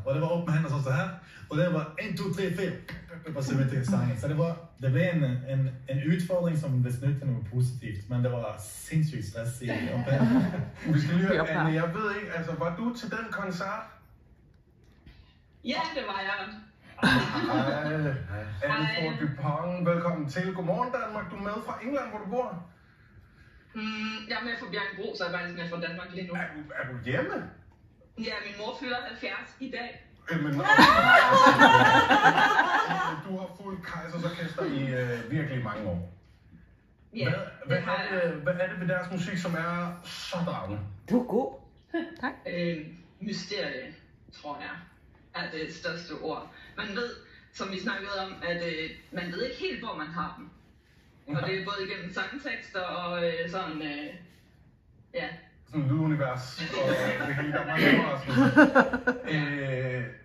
og det var op med hænder sådan så her, og det var 1, 2, 3, 4, og så videre til sangen. Så det blev en udfordring, som blev snudt til noget positivt, men det var sindssygt stress i opgaven. Vi skal lige høre, Anne, jeg ved ikke, altså var du til den koncert? Ja, det var jeg. Anne Thor Dupont, velkommen til. Godmorgen Danmark, du er med fra England, hvor du bor? Jeg er med fra Bjergbro, så jeg er faktisk med fra Danmark lige nu. Er du hjemme? Ja, min mor fylder 70 i dag. Men, du har fulgt Kaizers Orkester i virkelig mange år. Ja, hvad er det ved deres musik, som er så dragende? Du er god. Tak. Mysterie, tror jeg, er det største ord. Man ved, som vi snakkede om, at man ved ikke helt, hvor man har dem. Og det er både igennem sangtekster og sådan, ja. Sådan lydunivers og det hele, der er mange overraskelser.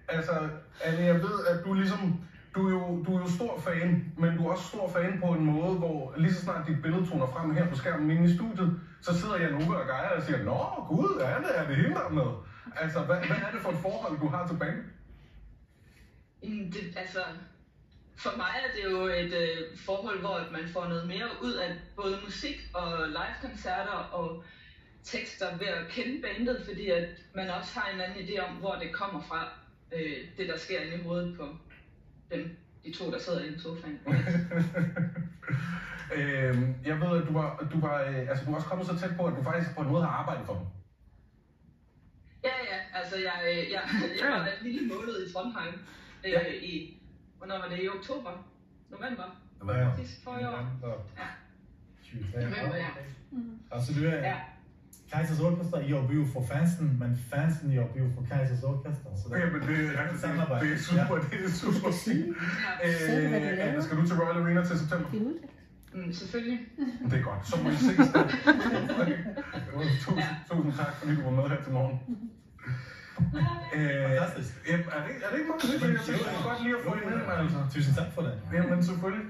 Altså, Anne, jeg ved, at du ligesom, du er jo stor fan, men du er også stor fan på en måde, hvor lige så snart dit billede toner frem her på skærmen inde i studiet, så sidder jeg nu og Geir og siger, nå gud, Anne, er det hende der med? Altså, hvad er det for et forhold, du har til banen? Altså, for mig er det jo et forhold, hvor man får noget mere ud af både musik og live-koncerter og tekster ved at kende bandet, fordi at man også har en anden idé om, hvor det kommer fra, det der sker inde i hovedet på dem, de to, der sidder inde i sofaen. Jeg ved, at du er også kommet så tæt på, at du faktisk på en måde har arbejdet for dem. Ja, altså jeg var en lille måned i Trondheim i, hvornår var det, i oktober? November? Sidst forrige år. Ja. 23. November, ja. Altså du er Kaizers Orkester jobber jo for fansen, men fansen jobber jo for Kaizers Orkester. Så det er super, det er super. Anne, skal du til Royal Arena til september? Selvfølgelig. Det er godt, så må I ses der. Tusind tak, fordi du var med her til morgen. Fantastisk. Er det ikke meget? Jeg synes, det er godt lige at få ind, altså. Tusind tak for det. Jamen selvfølgelig.